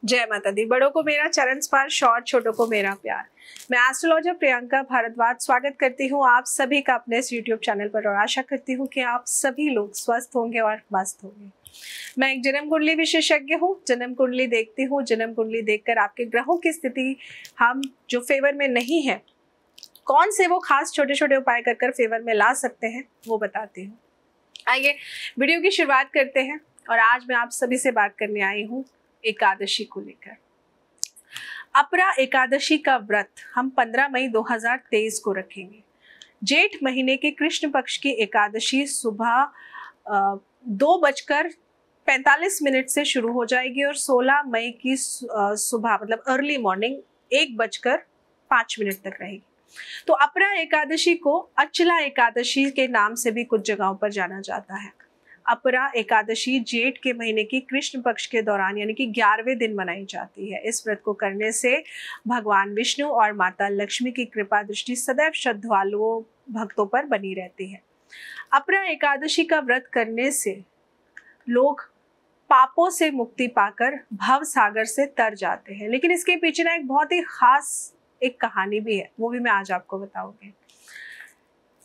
जय माता दी। बड़ों को मेरा चरण स्पर्श और छोटों को मेरा प्यार। मैं एस्ट्रोलॉजर प्रियंका भारद्वाज स्वागत करती हूँ आप सभी का अपने इस यूट्यूब चैनल पर और आशा करती हूँ कि आप सभी लोग स्वस्थ होंगे और मस्त होंगे। मैं एक जन्म कुंडली विशेषज्ञ हूँ। जन्म कुंडली देखती हूँ। जन्म कुंडली देखकर आपके ग्रहों की स्थिति हम जो फेवर में नहीं है, कौन से वो खास छोटे छोटे उपाय कर कर फेवर में ला सकते हैं, वो बताती हूँ। आइए वीडियो की शुरुआत करते हैं। और आज मैं आप सभी से बात करने आई हूँ एकादशी को लेकर। अपरा एकादशी का व्रत हम 15 मई 2023 को रखेंगे। जेठ महीने के कृष्ण पक्ष की एकादशी सुबह 2:45 से शुरू हो जाएगी और 16 मई की सुबह मतलब अर्ली मॉर्निंग 1:05 तक रहेगी। तो अपरा एकादशी को अचला एकादशी के नाम से भी कुछ जगहों पर जाना जाता है। अपरा एकादशी जेठ के महीने की कृष्ण पक्ष के दौरान यानी कि 11वें दिन मनाई जाती है। इस व्रत को करने से भगवान विष्णु और माता लक्ष्मी की कृपा दृष्टि सदैव श्रद्धालुओं भक्तों पर बनी रहती है। अपरा एकादशी का व्रत करने से लोग पापों से मुक्ति पाकर भव सागर से तर जाते हैं। लेकिन इसके पीछे ना एक बहुत ही खास एक कहानी भी है, वो भी मैं आज आपको बताऊंगी।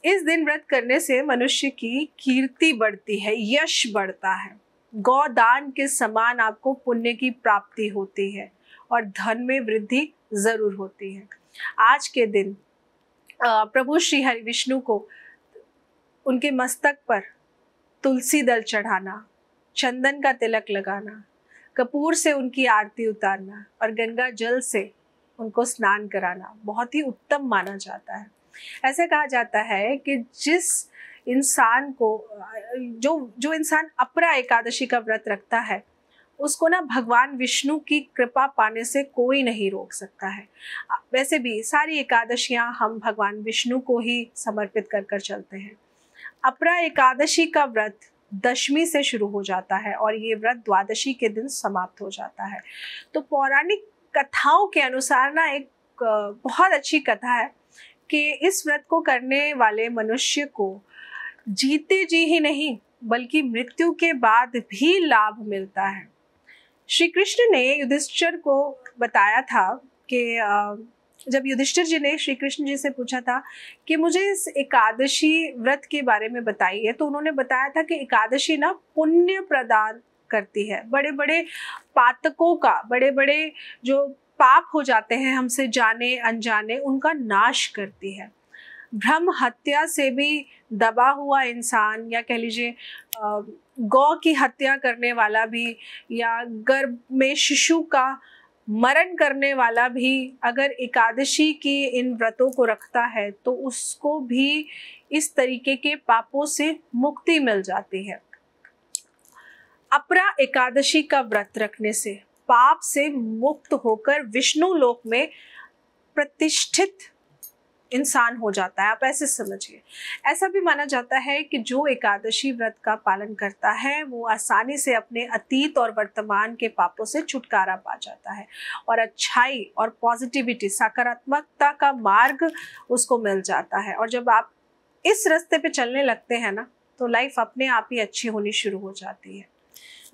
इस दिन व्रत करने से मनुष्य की कीर्ति बढ़ती है, यश बढ़ता है, गौदान के समान आपको पुण्य की प्राप्ति होती है और धन में वृद्धि जरूर होती है। आज के दिन प्रभु श्री हरि विष्णु को उनके मस्तक पर तुलसी दल चढ़ाना, चंदन का तिलक लगाना, कपूर से उनकी आरती उतारना और गंगा जल से उनको स्नान कराना बहुत ही उत्तम माना जाता है। ऐसे कहा जाता है कि जिस इंसान को जो इंसान अपरा एकादशी का व्रत रखता है उसको ना भगवान विष्णु की कृपा पाने से कोई नहीं रोक सकता है। वैसे भी सारी एकादशियां हम भगवान विष्णु को ही समर्पित कर कर चलते हैं। अपरा एकादशी का व्रत दशमी से शुरू हो जाता है और ये व्रत द्वादशी के दिन समाप्त हो जाता है। तो पौराणिक कथाओं के अनुसार ना एक बहुत अच्छी कथा है कि इस व्रत को करने वाले मनुष्य को जीते जी ही नहीं बल्कि मृत्यु के बाद भी लाभ मिलता है। श्री कृष्ण ने युधिष्ठिर को बताया था कि जब युधिष्ठिर जी ने श्री कृष्ण जी से पूछा था कि मुझे इस एकादशी व्रत के बारे में बताइए, तो उन्होंने बताया था कि एकादशी ना पुण्य प्रदान करती है। बड़े बड़े पातकों का, बड़े बड़े जो पाप हो जाते हैं हमसे जाने अनजाने, उनका नाश करती है। ब्रह्म हत्या से भी दबा हुआ इंसान या कह लीजिए गौ की हत्या करने वाला भी या गर्भ में शिशु का मरण करने वाला भी अगर एकादशी की इन व्रतों को रखता है तो उसको भी इस तरीके के पापों से मुक्ति मिल जाती है। अपरा एकादशी का व्रत रखने से पाप से मुक्त होकर विष्णु लोक में प्रतिष्ठित इंसान हो जाता है। आप ऐसे समझिए। ऐसा भी माना जाता है कि जो एकादशी व्रत का पालन करता है वो आसानी से अपने अतीत और वर्तमान के पापों से छुटकारा पा जाता है और अच्छाई और पॉजिटिविटी, सकारात्मकता का मार्ग उसको मिल जाता है। और जब आप इस रास्ते पे चलने लगते हैं ना तो लाइफ अपने आप ही अच्छी होनी शुरू हो जाती है।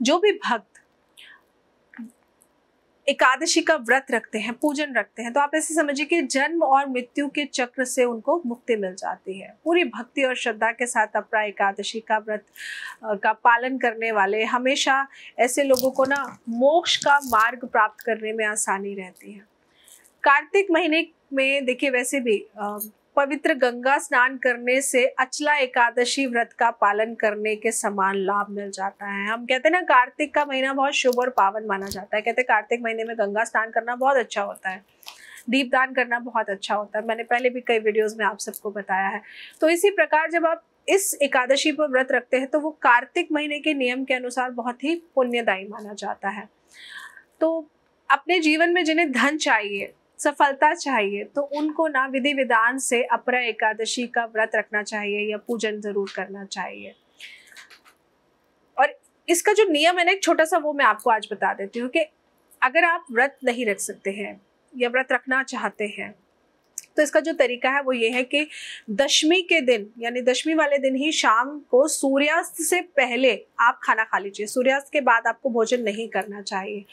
जो भी भक्त एकादशी का व्रत रखते हैं, पूजन रखते हैं, तो आप ऐसे समझिए कि जन्म और मृत्यु के चक्र से उनको मुक्ति मिल जाती है। पूरी भक्ति और श्रद्धा के साथ अपरा एकादशी का व्रत का पालन करने वाले हमेशा ऐसे लोगों को ना मोक्ष का मार्ग प्राप्त करने में आसानी रहती है। कार्तिक महीने में देखिए वैसे भी पवित्र गंगा स्नान करने से अचला एकादशी व्रत का पालन करने के समान लाभ मिल जाता है। हम कहते हैं ना कार्तिक का महीना बहुत शुभ और पावन माना जाता है। कहते हैं कार्तिक महीने में गंगा स्नान करना बहुत अच्छा होता है, दीपदान करना बहुत अच्छा होता है। मैंने पहले भी कई वीडियोस में आप सबको बताया है। तो इसी प्रकार जब आप इस एकादशी पर व्रत रखते हैं तो वो कार्तिक महीने के नियम के अनुसार बहुत ही पुण्यदायी माना जाता है। तो अपने जीवन में जिन्हें धन चाहिए, सफलता चाहिए, तो उनको ना विधि विधान से अपरा एकादशी का व्रत रखना चाहिए या पूजन जरूर करना चाहिए। और इसका जो नियम है ना एक छोटा सा, वो मैं आपको आज बता देती हूँ कि अगर आप व्रत नहीं रख सकते हैं या व्रत रखना चाहते हैं तो इसका जो तरीका है वो ये है कि दशमी के दिन यानी दशमी वाले दिन ही शाम को सूर्यास्त से पहले आप खाना खा लीजिए। सूर्यास्त के बाद आपको भोजन नहीं करना चाहिए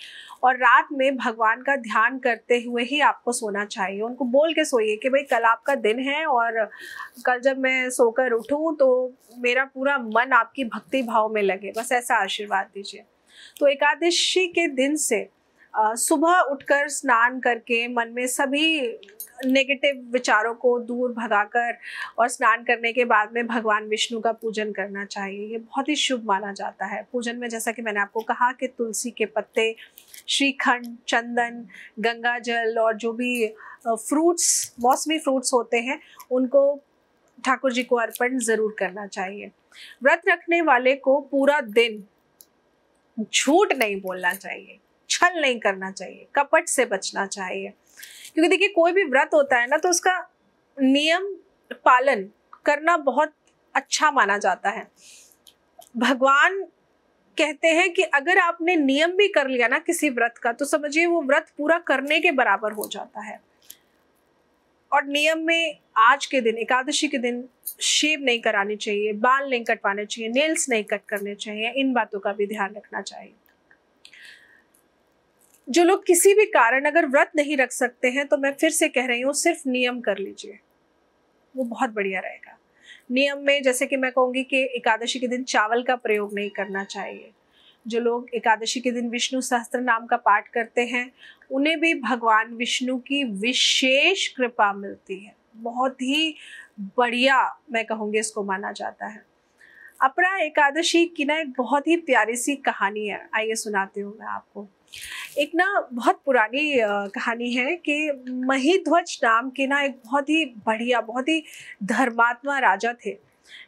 और रात में भगवान का ध्यान करते हुए ही आपको सोना चाहिए। उनको बोल के सोइए कि भाई कल आपका दिन है और कल जब मैं सोकर उठूं तो मेरा पूरा मन आपकी भक्ति भाव में लगे, बस ऐसा आशीर्वाद दीजिए। तो एकादशी के दिन से सुबह उठकर स्नान करके मन में सभी नेगेटिव विचारों को दूर भगाकर और स्नान करने के बाद में भगवान विष्णु का पूजन करना चाहिए। ये बहुत ही शुभ माना जाता है। पूजन में जैसा कि मैंने आपको कहा कि तुलसी के पत्ते, श्रीखंड, चंदन, गंगा जल और जो भी फ्रूट्स, मौसमी फ्रूट्स होते हैं उनको ठाकुर जी को अर्पण ज़रूर करना चाहिए। व्रत रखने वाले को पूरा दिन झूठ नहीं बोलना चाहिए, छल नहीं करना चाहिए, कपट से बचना चाहिए, क्योंकि देखिए कोई भी व्रत होता है ना तो उसका नियम पालन करना बहुत अच्छा माना जाता है। भगवान कहते हैं कि अगर आपने नियम भी कर लिया ना किसी व्रत का तो समझिए वो व्रत पूरा करने के बराबर हो जाता है। और नियम में आज के दिन, एकादशी के दिन शेव नहीं करानी चाहिए, बाल नहीं कटवाने चाहिए, नेल्स नहीं कट करने चाहिए, इन बातों का भी ध्यान रखना चाहिए। जो लोग किसी भी कारण अगर व्रत नहीं रख सकते हैं तो मैं फिर से कह रही हूँ सिर्फ नियम कर लीजिए, वो बहुत बढ़िया रहेगा। नियम में जैसे कि मैं कहूँगी कि एकादशी के दिन चावल का प्रयोग नहीं करना चाहिए। जो लोग एकादशी के दिन विष्णु सहस्त्र नाम का पाठ करते हैं उन्हें भी भगवान विष्णु की विशेष कृपा मिलती है। बहुत ही बढ़िया मैं कहूँगी इसको माना जाता है। अपरा एकादशी की ना एक बहुत ही प्यारी सी कहानी है, आइए सुनाती हूँ मैं आपको। एक ना बहुत पुरानी कहानी है कि महिध्वज नाम के ना एक बहुत ही बढ़िया, बहुत ही धर्मात्मा राजा थे।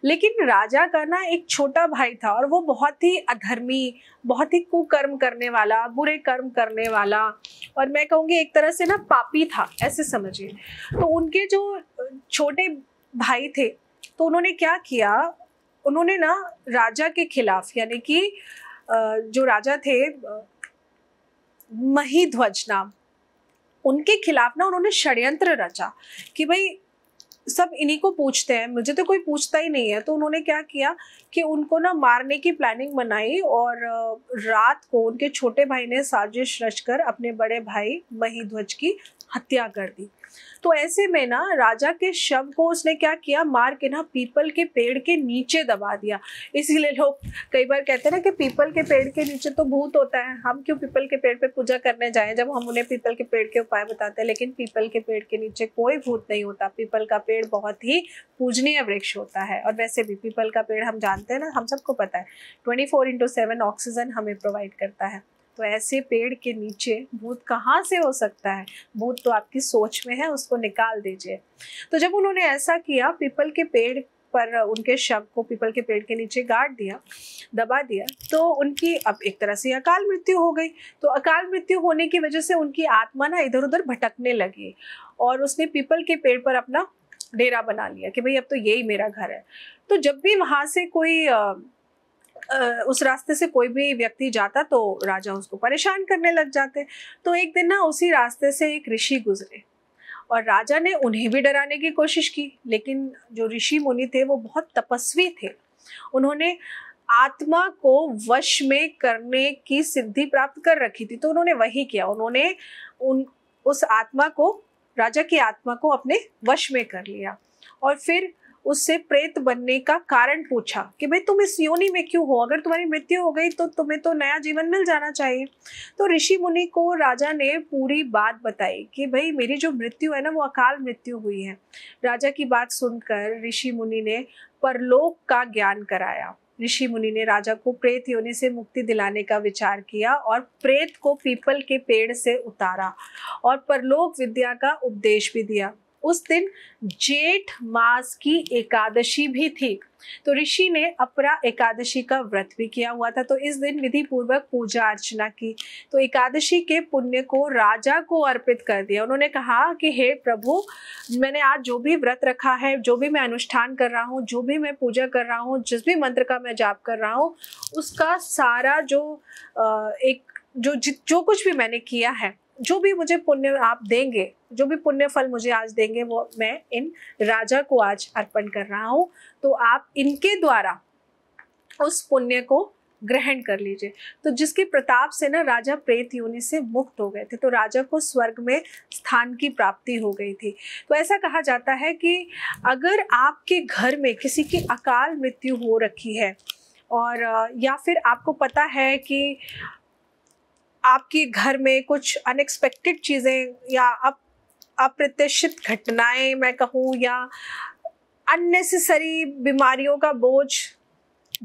लेकिन राजा का ना एक छोटा भाई था और वो बहुत ही अधर्मी, बहुत ही कुकर्म करने वाला, बुरे कर्म करने वाला और मैं कहूँगी एक तरह से ना पापी था, ऐसे समझिए। तो उनके जो छोटे भाई थे तो उन्होंने क्या किया, उन्होंने ना राजा के खिलाफ यानी कि जो राजा थे महिध्वज नाम, उनके खिलाफ ना उन्होंने षड्यंत्र रचा कि भाई सब इन्हीं को पूछते हैं, मुझे तो कोई पूछता ही नहीं है। तो उन्होंने क्या किया कि उनको ना मारने की प्लानिंग बनाई और रात को उनके छोटे भाई ने साजिश रचकर अपने बड़े भाई महिध्वज की हत्या कर दी। तो ऐसे में ना राजा के शव को उसने क्या किया, मार के ना पीपल के पेड़ के नीचे दबा दिया। इसीलिए लोग कई बार कहते हैं ना कि पीपल के पेड़ के नीचे तो भूत होता है, हम क्यों पीपल के पेड़ पे पूजा करने जाएं जब हम उन्हें पीपल के पेड़ के उपाय बताते हैं। लेकिन पीपल के पेड़ के नीचे कोई भूत नहीं होता। पीपल का पेड़ बहुत ही पूजनीय वृक्ष होता है और वैसे भी पीपल का पेड़ हम जानते हैं ना, हम सबको पता है 24/7 ऑक्सीजन हमें प्रोवाइड करता है। तो ऐसे पेड़ के नीचे भूत कहाँ से हो सकता है? भूत तो आपकी सोच में है, उसको निकाल दीजिए। तो जब उन्होंने ऐसा किया, पीपल के पेड़ पर उनके शव को पीपल के पेड़ के नीचे गाड़ दिया, दबा दिया, तो उनकी अब एक तरह से अकाल मृत्यु हो गई। तो अकाल मृत्यु होने की वजह से उनकी आत्मा ना इधर उधर भटकने लगी और उसने पीपल के पेड़ पर अपना डेरा बना लिया कि भाई अब तो यही मेरा घर है। तो जब भी वहाँ से कोई उस रास्ते से कोई भी व्यक्ति जाता तो राजा उसको परेशान करने लग जाते। तो एक दिन ना उसी रास्ते से एक ऋषि गुजरे और राजा ने उन्हें भी डराने की कोशिश की, लेकिन जो ऋषि मुनि थे वो बहुत तपस्वी थे। उन्होंने आत्मा को वश में करने की सिद्धि प्राप्त कर रखी थी, तो उन्होंने वही किया। उन्होंने उस आत्मा को, राजा की आत्मा को अपने वश में कर लिया और फिर उससे प्रेत बनने का कारण पूछा कि भाई तुम इस योनि में क्यों हो, अगर तुम्हारी मृत्यु हो गई तो तुम्हें तो नया जीवन मिल जाना चाहिए। तो ऋषि मुनि को राजा ने पूरी बात बताई कि भाई मेरी जो मृत्यु है ना वो अकाल मृत्यु हुई है। राजा की बात सुनकर ऋषि मुनि ने परलोक का ज्ञान कराया। ऋषि मुनि ने राजा को प्रेत योनि से मुक्ति दिलाने का विचार किया और प्रेत को पीपल के पेड़ से उतारा और परलोक विद्या का उपदेश भी दिया। उस दिन जेठ मास की एकादशी भी थी, तो ऋषि ने अपरा एकादशी का व्रत भी किया हुआ था। तो इस दिन विधि पूर्वक पूजा अर्चना की, तो एकादशी के पुण्य को राजा को अर्पित कर दिया। उन्होंने कहा कि हे प्रभु, मैंने आज जो भी व्रत रखा है, जो भी मैं अनुष्ठान कर रहा हूँ, जो भी मैं पूजा कर रहा हूँ, जिस भी मंत्र का मैं जाप कर रहा हूँ, उसका सारा जो कुछ भी मैंने किया है जो भी मुझे पुण्य आप देंगे, जो भी पुण्य फल मुझे आज देंगे, वो मैं इन राजा को आज अर्पण कर रहा हूँ। तो आप इनके द्वारा उस पुण्य को ग्रहण कर लीजिए। तो जिसके प्रताप से ना राजा प्रेत योनि से मुक्त हो गए थे, तो राजा को स्वर्ग में स्थान की प्राप्ति हो गई थी। तो ऐसा कहा जाता है कि अगर आपके घर में किसी की अकाल मृत्यु हो रखी है, और या फिर आपको पता है कि आपके घर में कुछ अनएक्सपेक्टेड चीज़ें या अप्रत्याशित घटनाएं मैं कहूँ, या अननेसेसरी बीमारियों का बोझ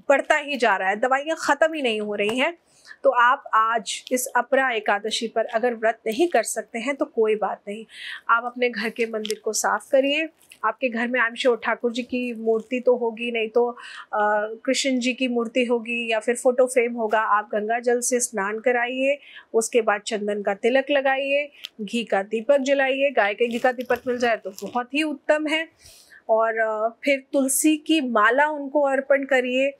बढ़ता ही जा रहा है, दवाइयाँ ख़त्म ही नहीं हो रही हैं, तो आप आज इस अपरा एकादशी पर अगर व्रत नहीं कर सकते हैं तो कोई बात नहीं, आप अपने घर के मंदिर को साफ करिए। आपके घर में I am sure Thakur ji की मूर्ति तो होगी, नहीं तो कृष्ण जी की मूर्ति होगी, या फिर फोटो फ्रेम होगा। आप गंगा जल से स्नान कराइए, उसके बाद चंदन का तिलक लगाइए, घी का दीपक जलाइए। गाय के घी का दीपक मिल जाए तो बहुत ही उत्तम है। और फिर तुलसी की माला उनको अर्पण करिए,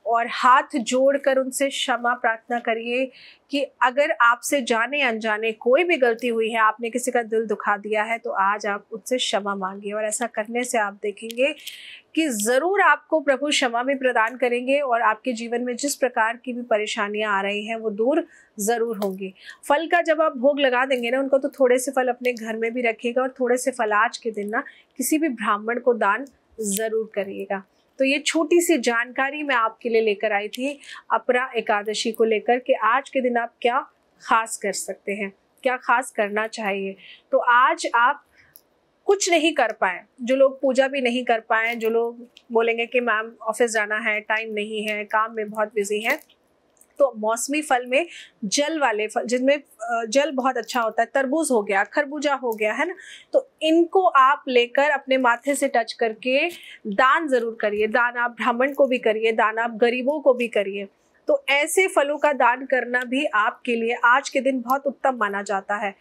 और हाथ जोड़कर उनसे क्षमा प्रार्थना करिए कि अगर आपसे जाने अनजाने कोई भी गलती हुई है, आपने किसी का दिल दुखा दिया है, तो आज आप उससे क्षमा मांगिए। और ऐसा करने से आप देखेंगे कि ज़रूर आपको प्रभु क्षमा भी प्रदान करेंगे, और आपके जीवन में जिस प्रकार की भी परेशानियां आ रही हैं वो दूर ज़रूर होंगी। फल का जब आप भोग लगा देंगे ना उनको, तो थोड़े से फल अपने घर में भी रखिएगा, और थोड़े से फल आज के दिन ना किसी भी ब्राह्मण को दान ज़रूर करिएगा। तो ये छोटी सी जानकारी मैं आपके लिए लेकर आई थी अपरा एकादशी को लेकर, कि आज के दिन आप क्या खास कर सकते हैं, क्या खास करना चाहिए। तो आज आप कुछ नहीं कर पाए, जो लोग पूजा भी नहीं कर पाए, जो लोग बोलेंगे कि मैम ऑफिस जाना है, टाइम नहीं है, काम में बहुत बिजी है, तो मौसमी फल में जल वाले फल, जिनमें जल बहुत अच्छा होता है, तरबूज हो गया, खरबूजा हो गया, है ना, तो इनको आप लेकर अपने माथे से टच करके दान जरूर करिए। दान आप ब्राह्मण को भी करिए, दान आप गरीबों को भी करिए। तो ऐसे फलों का दान करना भी आपके लिए आज के दिन बहुत उत्तम माना जाता है।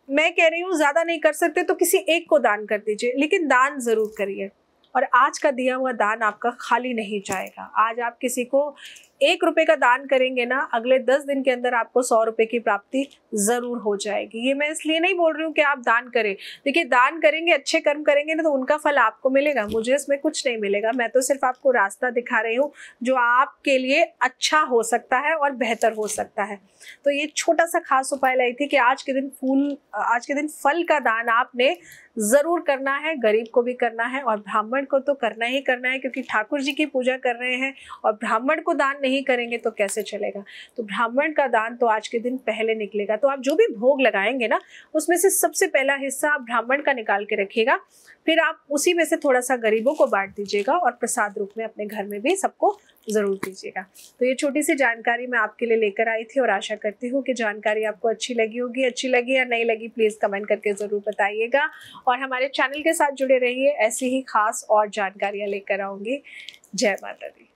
मैं कह रही हूँ ज़्यादा नहीं कर सकते तो किसी एक को दान कर दीजिए, लेकिन दान ज़रूर करिए। और आज का दिया हुआ दान आपका खाली नहीं जाएगा। आज आप किसी को 1 रुपए का दान करेंगे ना, अगले 10 दिन के अंदर आपको 100 रुपए की प्राप्ति ज़रूर हो जाएगी। ये मैं इसलिए नहीं बोल रही हूँ कि आप दान करें। देखिए, दान करेंगे, अच्छे कर्म करेंगे ना, तो उनका फल आपको मिलेगा, मुझे इसमें कुछ नहीं मिलेगा। मैं तो सिर्फ आपको रास्ता दिखा रही हूँ जो आपके लिए अच्छा हो सकता है और बेहतर हो सकता है। तो ये छोटा सा खास उपाय लाई थी कि आज के दिन फल का दान आपने ज़रूर करना है, गरीब को भी करना है, और ब्राह्मण को तो करना ही करना है, क्योंकि ठाकुर जी की पूजा कर रहे हैं और ब्राह्मण को दान नहीं करेंगे तो कैसे चलेगा। तो ब्राह्मण का दान तो आज के दिन पहले निकलेगा। तो आप जो भी भोग लगाएंगे ना, उसमें से सबसे पहला हिस्सा आप ब्राह्मण का निकाल के रखिएगा, फिर आप उसी में से थोड़ा सा गरीबों को बांट दीजिएगा, और प्रसाद रूप में अपने घर में भी सबको ज़रूर दीजिएगा। तो ये छोटी सी जानकारी मैं आपके लिए लेकर आई थी, और आशा करती हूँ कि जानकारी आपको अच्छी लगी होगी। अच्छी लगी या नहीं लगी, प्लीज़ कमेंट करके ज़रूर बताइएगा, और हमारे चैनल के साथ जुड़े रहिए। ऐसी ही खास और जानकारियाँ लेकर आऊँगी। जय माता दी।